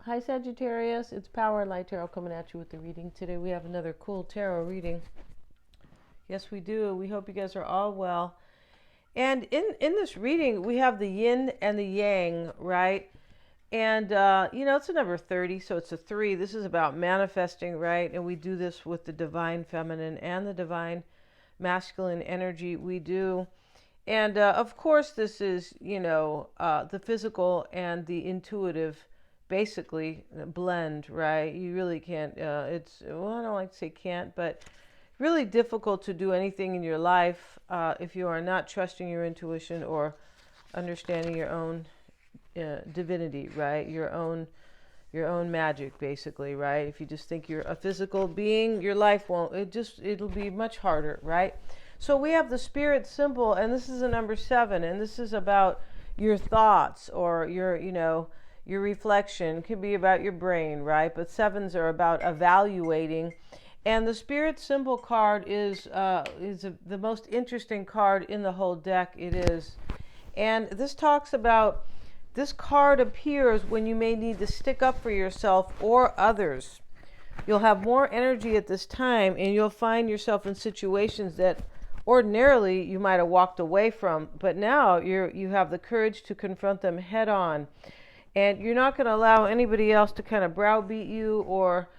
Hi Sagittarius, it's Power and Light Tarot coming at you with the reading. Today we have another cool tarot reading. Yes, we do. We hope you guys are all well. And in this reading, we have the yin and the yang, right? And, it's a number 30, so it's a 3. This is about manifesting, right? And we do this with the divine feminine and the divine masculine energy. We do. And, of course, this is, the physical and the intuitive basically blend, right? You really can't, well, I don't like to say can't, but really difficult to do anything in your life if you are not trusting your intuition or understanding your own divinity, right? Your own magic, basically, right? If you just think you're a physical being, your life won't. It'll be much harder, right? So we have the spirit symbol, and this is a number 7, and this is about your thoughts or your reflection. It could be about your brain, right? But 7s are about evaluating. And the spirit symbol card is the most interesting card in the whole deck. It is. And this talks about, this card appears when you may need to stick up for yourself or others. You'll have more energy at this time, and you'll find yourself in situations that ordinarily you might have walked away from, but now you have the courage to confront them head on. And you're not going to allow anybody else to kind of browbeat you or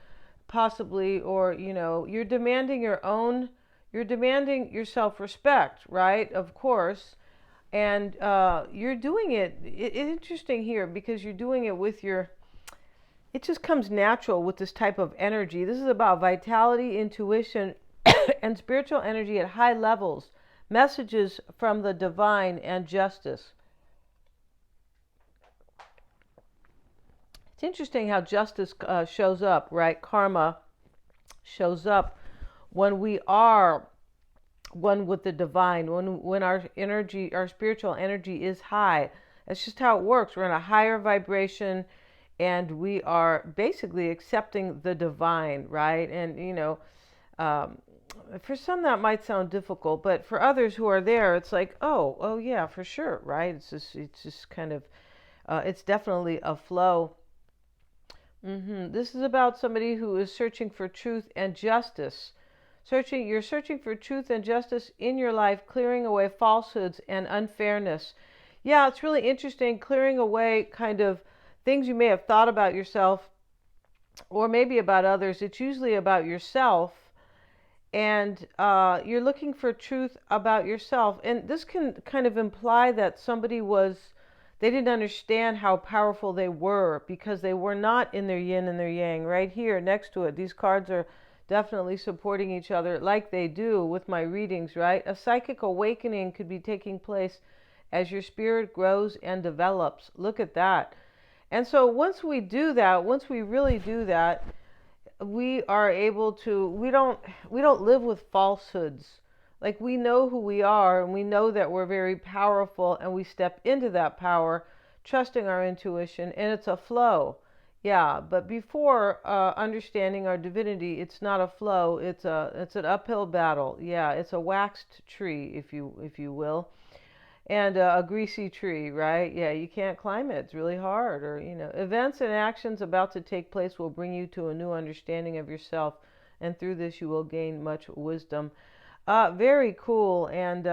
possibly, or, you're demanding you're demanding your self-respect, right? Of course. And you're doing it's interesting here because you're doing it with it just comes natural with this type of energy. This is about vitality, intuition, and spiritual energy at high levels, messages from the divine and justice. It's interesting how justice shows up, right? Karma shows up when we are one with the divine, when our energy, our spiritual energy is high. That's just how it works. We're in a higher vibration, and we are basically accepting the divine, right? And for some that might sound difficult, but for others who are there, it's like, oh yeah, for sure, right? It's just kind of, it's definitely a flow. This is about somebody who is searching for truth and justice. You're searching for truth and justice in your life, clearing away falsehoods and unfairness. Yeah, it's really interesting, clearing away kind of things you may have thought about yourself or maybe about others. It's usually about yourself, and you're looking for truth about yourself. And this can kind of imply that they didn't understand how powerful they were because they were not in their yin and their yang. Right here next to it, these cards are definitely supporting each other like they do with my readings, right? A psychic awakening could be taking place as your spirit grows and develops. Look at that. And so once we do that, once we really do that, we are able to, we don't live with falsehoods. Like, we know who we are, and we know that we're very powerful, and we step into that power, trusting our intuition, and it's a flow. Yeah, but before understanding our divinity, it's not a flow. It's an uphill battle. Yeah, it's a waxed tree, if you will, and a greasy tree, right? Yeah, you can't climb it. It's really hard. Or events and actions about to take place will bring you to a new understanding of yourself, and through this, you will gain much wisdom. Very cool, and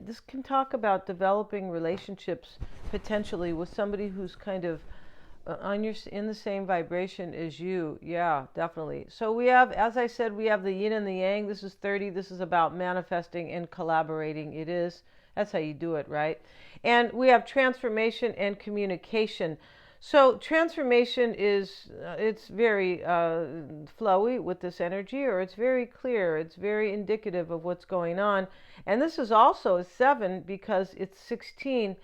this can talk about developing relationships potentially with somebody who's kind of in the same vibration as you. Yeah, definitely. So we have, as I said, we have the yin and the yang. This is 30. This is about manifesting and collaborating. It is. That's how you do it, right? And we have transformation and communication. So transformation is, it's very flowy with this energy, or it's very clear. It's very indicative of what's going on. And this is also a 7 because it's 16.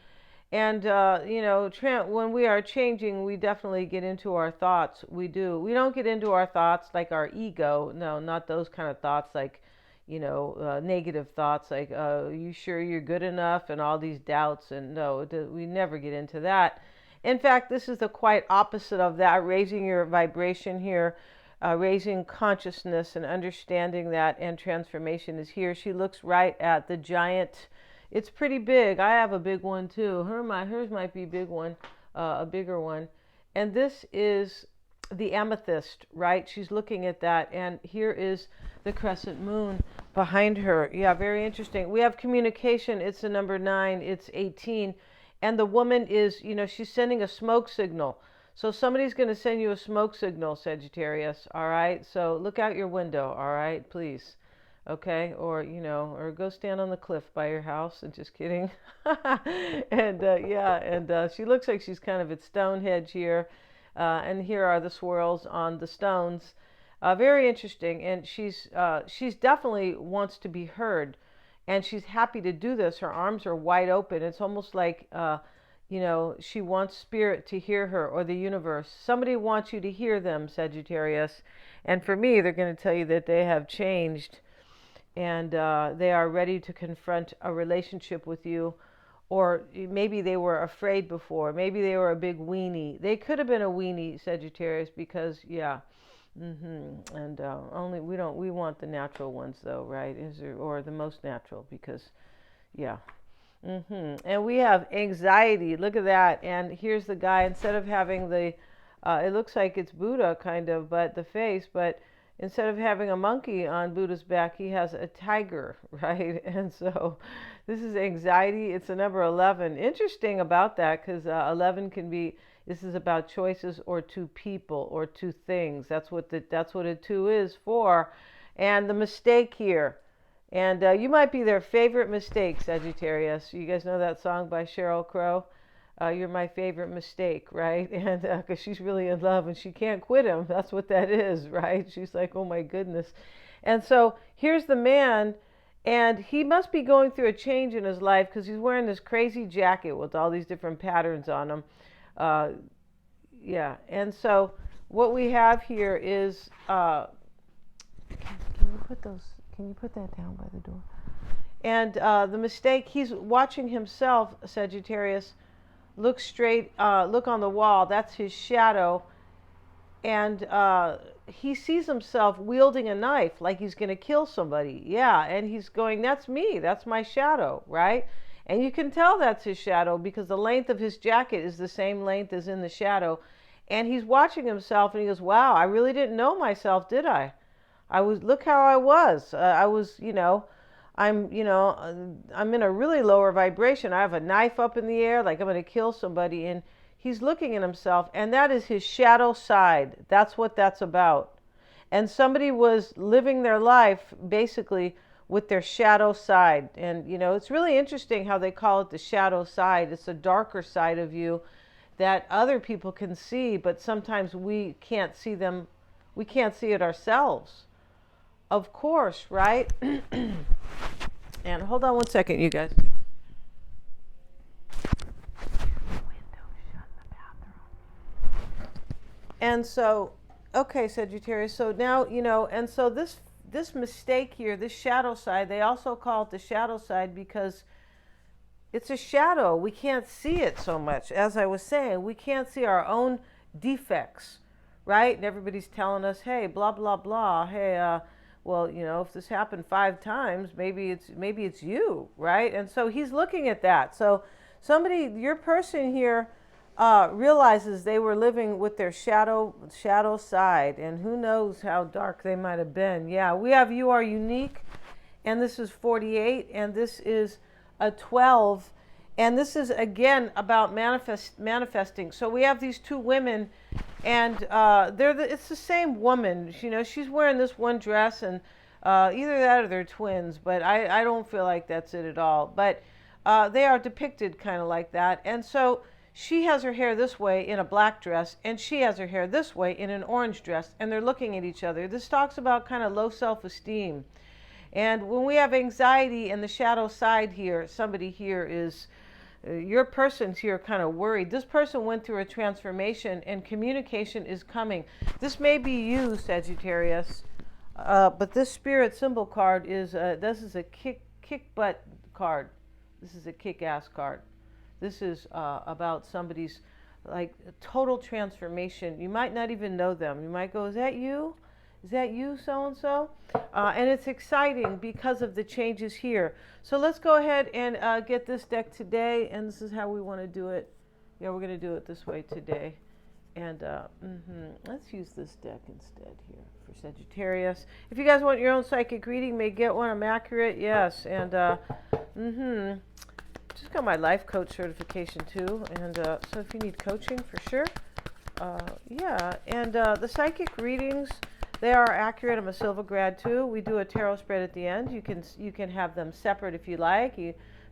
And, when we are changing, we definitely get into our thoughts. We do. We don't get into our thoughts like our ego. No, not those kind of thoughts like, negative thoughts like, you sure you're good enough, and all these doubts. And no, we never get into that. In fact, this is the quite opposite of that, raising your vibration here, raising consciousness and understanding that, and transformation is here. She looks right at the giant. It's pretty big. I have a big one too. Hers might be a big one, a bigger one. And this is the amethyst, right? She's looking at that. And here is the crescent moon behind her. Yeah, very interesting. We have communication. It's the number 9. It's 18. And the woman is, she's sending a smoke signal. So somebody's going to send you a smoke signal, Sagittarius. All right. So look out your window. All right, please. Okay. Or go stand on the cliff by your house. And just kidding. And she looks like she's kind of at Stonehenge here. And here are the swirls on the stones. Very interesting. And she's definitely wants to be heard. And she's happy to do this. Her arms are wide open. It's almost like, she wants spirit to hear her, or the universe. Somebody wants you to hear them, Sagittarius. And for me, they're going to tell you that they have changed, and they are ready to confront a relationship with you. Or maybe they were afraid before. Maybe they were a big weenie. They could have been a weenie, Sagittarius, because, yeah. And only we want the natural ones, though, right? Or the most natural, because, yeah. And we have anxiety. Look at that. And here's the guy. Instead of having it looks like it's Buddha kind of, but the face. But instead of having a monkey on Buddha's back, he has a tiger, right? And so this is anxiety. It's the number 11. Interesting about that, because 11 can be. This is about choices, or 2 people, or 2 things. That's what a 2 is for. And the mistake here. And you might be their favorite mistake, Sagittarius. You guys know that song by Sheryl Crow? You're my favorite mistake, right? And because she's really in love and she can't quit him. That's what that is, right? She's like, oh my goodness. And so here's the man, and he must be going through a change in his life, because he's wearing this crazy jacket with all these different patterns on him. Yeah. And so what we have here is, can you put that down by the door? And the mistake, he's watching himself, Sagittarius, look straight, look on the wall. That's his shadow. And he sees himself wielding a knife like he's going to kill somebody. Yeah, and he's going, that's me. That's my shadow, right? And you can tell that's his shadow, because the length of his jacket is the same length as in the shadow. And he's watching himself, and he goes, wow, I really didn't know myself, did I? Look how I was. I'm in a really lower vibration. I have a knife up in the air, like I'm going to kill somebody. And he's looking at himself, and that is his shadow side. That's what that's about. And somebody was living their life basically with their shadow side. And, it's really interesting how they call it the shadow side. It's a darker side of you that other people can see, but sometimes we can't see them. We can't see it ourselves. Of course, right? And hold on one second, you guys. And so, okay, Sagittarius. So now, and so this mistake here, this shadow side, they also call it the shadow side because it's a shadow. We can't see it so much. As I was saying, we can't see our own defects, right? And everybody's telling us, hey, blah, blah, blah. Hey, well, if this happened 5 times, maybe it's you, right? And so he's looking at that. So your person here realizes they were living with their shadow side, and who knows how dark they might have been. Yeah, we have You Are Unique, and this is 48, and this is a 12, and this is again about manifesting. So we have these 2 women, and it's the same woman. She's wearing this one dress, and either that or they're twins, but I don't feel like that's it at all. But they are depicted kind of like that. And so she has her hair this way in a black dress, and she has her hair this way in an orange dress, and they're looking at each other. This talks about kind of low self-esteem. And when we have anxiety in the shadow side here, somebody here is, your person's here kind of worried. This person went through a transformation, and communication is coming. This may be you, Sagittarius, but this spirit symbol card is, this is a kick butt card. This is a kick-ass card. This is about somebody's like total transformation. You might not even know them. You might go, is that you? Is that you, so-and-so? And it's exciting because of the changes here. So let's go ahead and get this deck today. And this is how we want to do it. Yeah, we're going to do it this way today. And let's use this deck instead here for Sagittarius. If you guys want your own psychic reading, may get one. I'm accurate, yes. And just got my life coach certification too. And so if you need coaching, for sure. Yeah. And the psychic readings, they are accurate. I'm a Silva grad too. We do a tarot spread at the end. You can have them separate if you like.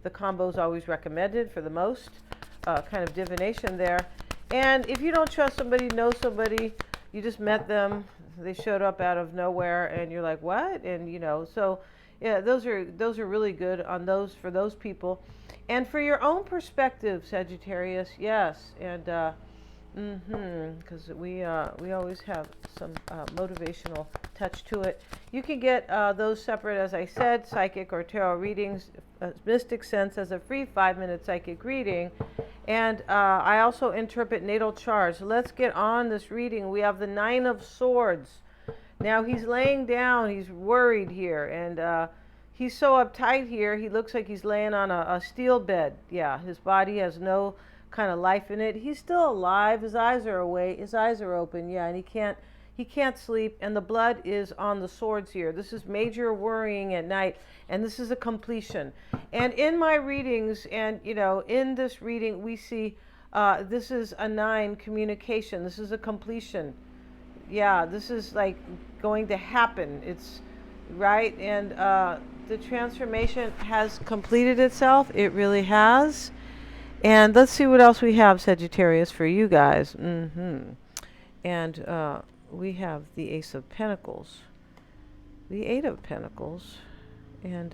The combo is always recommended for the most kind of divination there. And if you don't trust somebody, know somebody, you just met them, they showed up out of nowhere, and you're like, what? And so yeah, those are really good on those for those people, and for your own perspective, Sagittarius, yes, and because we always have some motivational touch to it. You can get those separate, as I said, psychic or tarot readings. Mystic Sense as a free 5-minute psychic reading. And I also interpret natal charts. Let's get on this reading. We have the 9 of Swords. Now he's laying down. He's worried here. And he's so uptight here. He looks like he's laying on a steel bed. Yeah, his body has no kind of life in it. He's still alive. His eyes are awake. His eyes are open. Yeah, and he can't sleep. And the blood is on the swords here. This is major worrying at night. And this is a completion. And in my readings, and in this reading, we see this is a 9, communication. This is a completion. Yeah, this is like going to happen. It's right. And the transformation has completed itself. It really has. And let's see what else we have, Sagittarius, for you guys. And we have the Ace of Pentacles, the 8 of Pentacles, and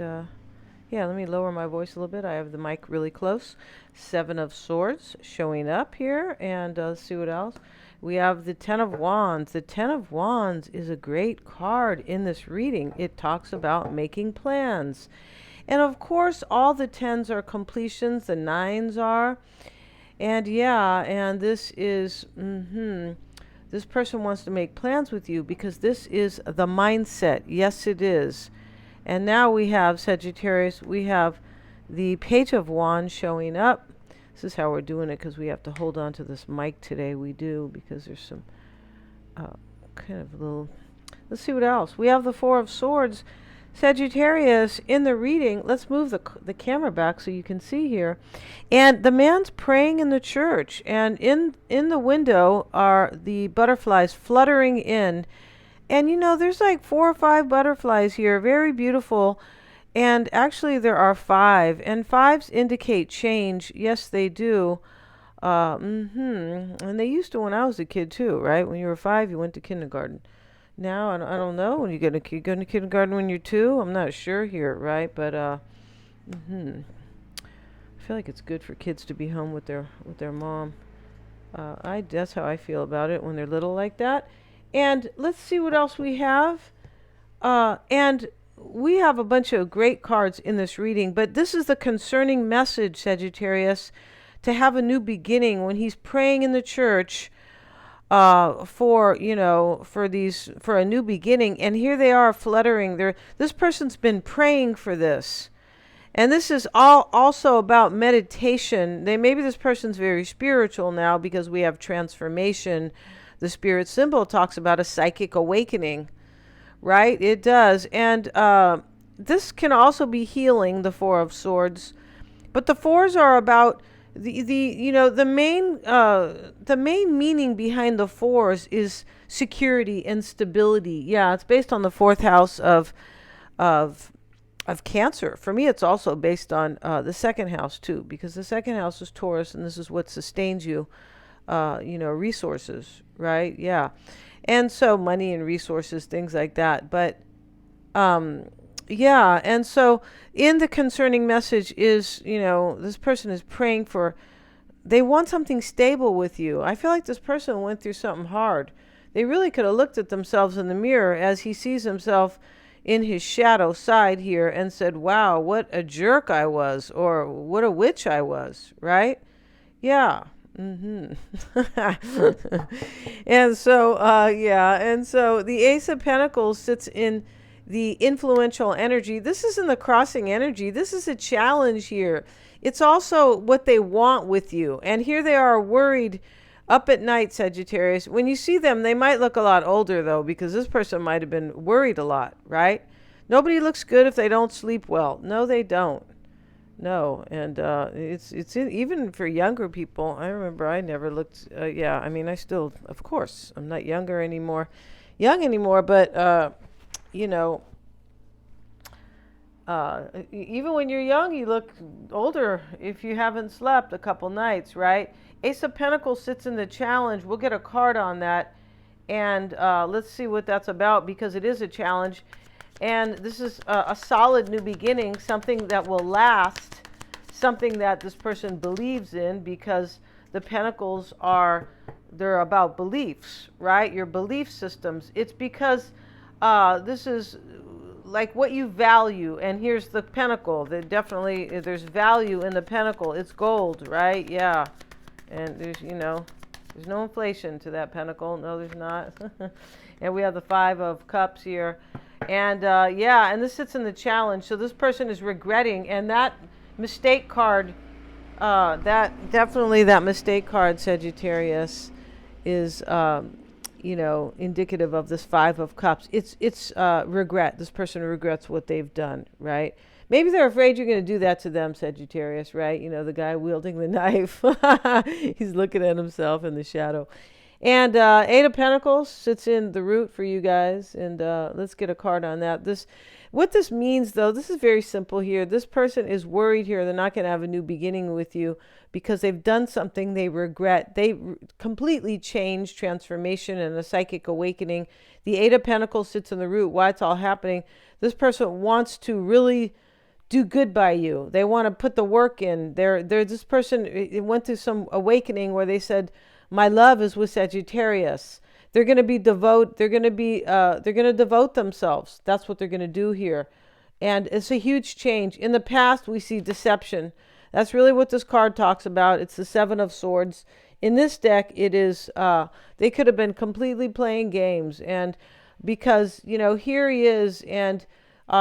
yeah, let me lower my voice a little bit. I have the mic really close. 7 of Swords showing up here, and let's see what else. We have the 10 of Wands. The 10 of Wands is a great card in this reading. It talks about making plans. And of course, all the 10s are completions, the 9s are. And yeah, and this is, this person wants to make plans with you because this is the mindset. Yes, it is. And now we have Sagittarius, we have the Page of Wands showing up. This is how we're doing it because we have to hold on to this mic today. We do, because there's some kind of little, let's see what else. We have the 4 of Swords. Sagittarius, in the reading, let's move the camera back so you can see here. And the man's praying in the church. And in the window are the butterflies fluttering in. And there's like 4 or 5 butterflies here. Very beautiful. And actually there are 5. And 5s indicate change. Yes, they do. And they used to when I was a kid too, right? When you were 5, you went to kindergarten. Now, I don't know, when you go to kindergarten when you're 2, I'm not sure here, right? But I feel like it's good for kids to be home with their mom. That's how I feel about it when they're little like that. And let's see what else we have. And we have a bunch of great cards in this reading, but this is the concerning message, Sagittarius, to have a new beginning when he's praying in the church. For a new beginning, and here they are fluttering. This person's been praying for this, and this is all also about meditation. Maybe this person's very spiritual now because we have transformation. The spirit symbol talks about a psychic awakening, right? It does, and this can also be healing. The 4 of Swords, but the 4s are about. The main meaning behind the 4s is security and stability. Yeah, it's based on the 4th house of Cancer. For me, it's also based on the 2nd house too, because the 2nd house is Taurus, and this is what sustains you. Resources, right? Yeah, and so money and resources, things like that. But yeah, and so in the concerning message is, this person is praying they want something stable with you. I feel like this person went through something hard. They really could have looked at themselves in the mirror as he sees himself in his shadow side here and said, wow, what a jerk I was, or what a witch I was, right? Yeah. And so, yeah, and so the Ace of Pentacles sits in the influential energy. This isn't the crossing energy. This is a challenge here. It's also what they want with you. And here they are worried Up at night, Sagittarius. When you see them, they might look a lot older, though, because this person might have been worried a lot, right? Nobody looks good if they don't sleep well. No, they don't. No, and even for younger people. I remember I never looked. Yeah, I mean, I still, of course, I'm not young anymore. But you know, even when you're young, you look older if you haven't slept a couple nights, right? Ace of Pentacles sits in the challenge. We'll get a card on that, and let's see what that's about, because it is a challenge. And this is a solid new beginning, something that will last, something that this person believes in, because the Pentacles they're about beliefs, right? Your belief systems. It's because this is like what you value. And here's the Pentacle. There's value in the Pentacle. It's gold, right? Yeah. And there's no inflation to that Pentacle. No, there's not. And we have the Five of Cups here. And yeah, and this sits in the challenge. So this person is regretting, and that mistake card, that mistake card, Sagittarius, is indicative of this Five of Cups. It's regret. This person regrets what they've done, right? Maybe they're afraid you're going to do that to them, Sagittarius, right? The guy wielding the knife. He's looking at himself in the shadow. And Eight of Pentacles sits in the root for you guys. And let's get a card on that. What this means, though, this is very simple here. This person is worried here. They're not going to have a new beginning with you because they've done something they regret. They completely changed, transformation and a psychic awakening. The Eight of Pentacles sits in the root. Why it's all happening. This person wants to really do good by you. They want to put the work in. This person went through some awakening where they said, my love is with Sagittarius. They're going to devote themselves. That's what they're going to do here. And it's a huge change. In the past, we see deception. That's really what this card talks about. It's the Seven of Swords. In this deck, it is, they could have been completely playing games. And because, here he is, and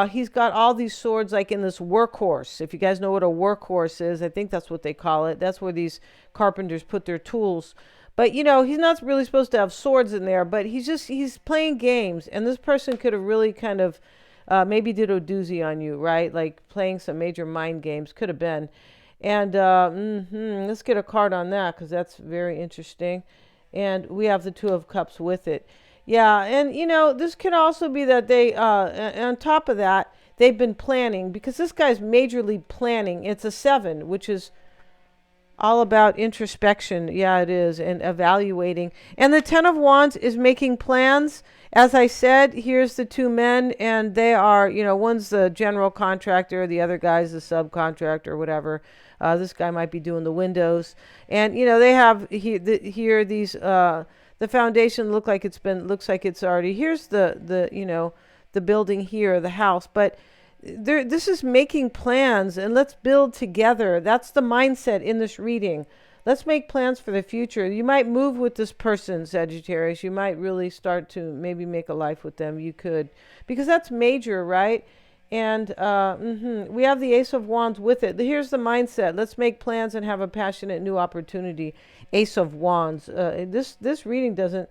he's got all these swords like in this workhorse. If you guys know what a workhorse is, I think that's what they call it. That's where these carpenters put their tools. But, he's not really supposed to have swords in there, but he's playing games. And this person could have really kind of maybe did a doozy on you, right? Like playing some major mind games. Could have been. And let's get a card on that, because that's very interesting. And we have the Two of Cups with it. Yeah, and this could also be that they, on top of that, they've been planning, because this guy's majorly planning. It's a 7, which is all about introspection. Yeah, it is, and evaluating. And the Ten of Wands is making plans. As I said, here's the two men, and they are, one's the general contractor, the other guy's the subcontractor, or whatever. This guy might be doing the windows, and they have here these. The foundation looks like it's already, here's the building here, the house, but this is making plans, and let's build together. That's the mindset in this reading. Let's make plans for the future. You might move with this person, Sagittarius. You might really start to maybe make a life with them. You could, because that's major, right? And we have the Ace of Wands with it. Here's the mindset. Let's make plans and have a passionate new opportunity. Ace of Wands. This reading doesn't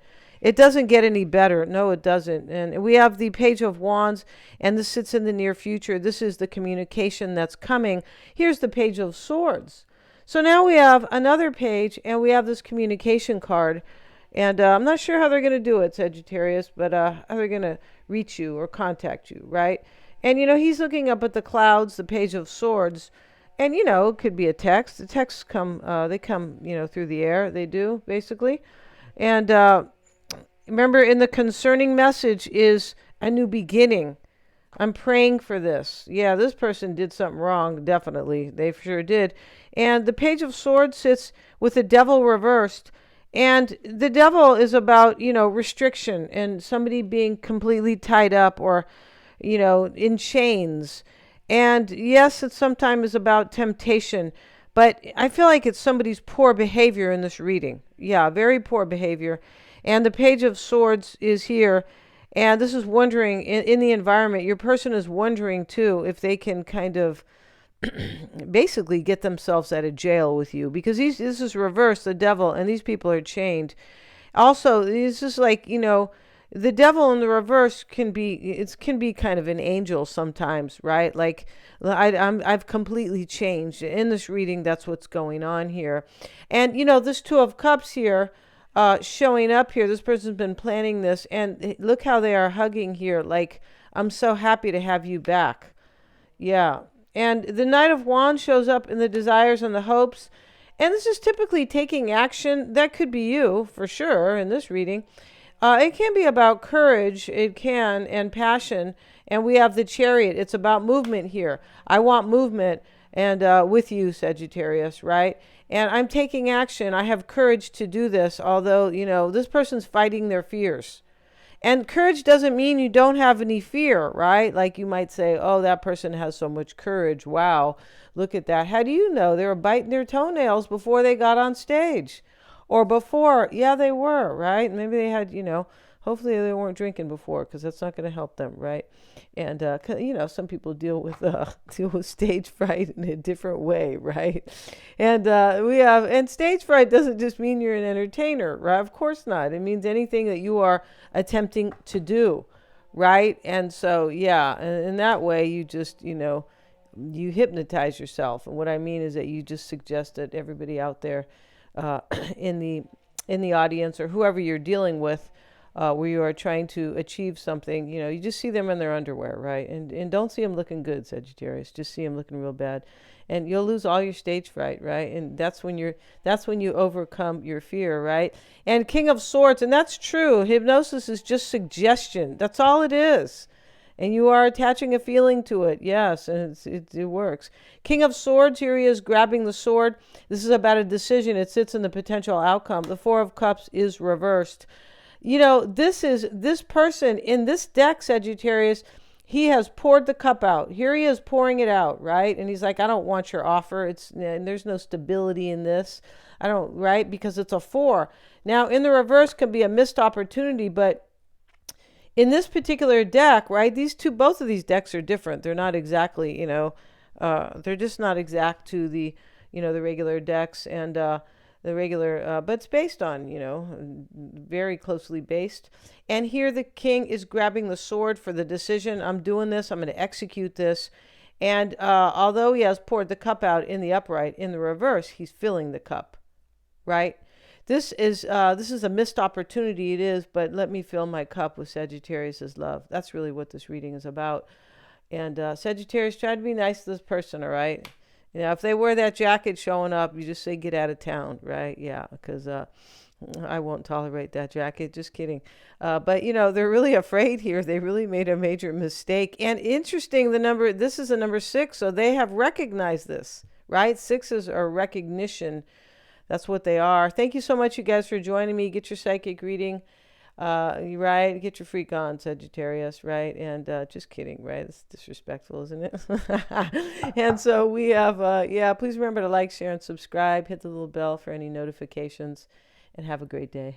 get any better. No, it doesn't. And we have the Page of Wands, and this sits in the near future. This is the communication that's coming. Here's the Page of Swords. So now we have another page, and we have this communication card. And I'm not sure how they're going to do it, Sagittarius, but how they're going to reach you or contact you, right? And, he's looking up at the clouds, the Page of Swords. And, it could be a text. The texts come, through the air. They do, basically. And remember, in the concerning message is a new beginning. I'm praying for this. Yeah, this person did something wrong, definitely. They sure did. And the Page of Swords sits with the Devil reversed. And the Devil is about, restriction and somebody being completely tied up or, in chains. And yes, it sometimes is about temptation, but I feel like it's somebody's poor behavior in this reading. Yeah, very poor behavior. And the Page of Swords is here. And this is wondering, in the environment, your person is wondering too if they can kind of basically get themselves out of jail with you, because this is reverse, the devil, and these people are chained. Also, it's just like, the devil in the reverse can be kind of an angel sometimes, right? Like I've completely changed in this reading. That's what's going on here. And this Two of Cups here, showing up here, this person's been planning this, and look how they are hugging here, like, I'm so happy to have you back. Yeah. And the Knight of Wands shows up in the desires and the hopes. And this is typically taking action. That could be you, for sure, in this reading. It can be about courage. It can, and passion. And we have the Chariot. It's about movement here. I want movement, and with you, Sagittarius, right? And I'm taking action. I have courage to do this, although, this person's fighting their fears. And courage doesn't mean you don't have any fear, right? Like you might say, oh, that person has so much courage. Wow, look at that. How do you know? They were biting their toenails before they got on stage. Or before, yeah, they were, right? Maybe they had, hopefully they weren't drinking before, because that's not going to help them, right? And, some people deal with stage fright in a different way, right? And stage fright doesn't just mean you're an entertainer, right? Of course not. It means anything that you are attempting to do, right? And so, yeah, and in that way, you just, you hypnotize yourself. And what I mean is that you just suggest that everybody out there, in the audience, or whoever you're dealing with, where you are trying to achieve something, you just see them in their underwear, right? And don't see them looking good, Sagittarius. Just see them looking real bad, and you'll lose all your stage fright, right? And that's when you overcome your fear, right? And King of Swords, and that's true. Hypnosis is just suggestion. That's all it is. And you are attaching a feeling to it. Yes, and it works. King of Swords, here he is grabbing the sword. This is about a decision. It sits in the potential outcome. The Four of Cups is reversed. This person in this deck, Sagittarius, he has poured the cup out. Here he is pouring it out, right? And he's like, I don't want your offer. And there's no stability in this. I don't, right? Because it's a 4. Now, in the reverse can be a missed opportunity, but in this particular deck, right, both of these decks are different. They're not exactly, they're just not exact to the, the regular decks, and the regular, but it's based on, very closely based. And here the king is grabbing the sword for the decision. I'm doing this. I'm going to execute this. And although he has poured the cup out in the upright, in the reverse, he's filling the cup, right? This is a missed opportunity. It is, but let me fill my cup with Sagittarius's love. That's really what this reading is about. And Sagittarius, try to be nice to this person, all right? If they wear that jacket showing up, you just say, get out of town, right? Yeah, because I won't tolerate that jacket. Just kidding. But, they're really afraid here. They really made a major mistake. And interesting, this is a number 6, so they have recognized this, right? 6s are recognition. That's what they are. Thank you so much, you guys, for joining me. Get your psychic reading, right? Get your freak on, Sagittarius, right? And just kidding, right? It's disrespectful, isn't it? And so we have, please remember to like, share, and subscribe. Hit the little bell for any notifications, and have a great day.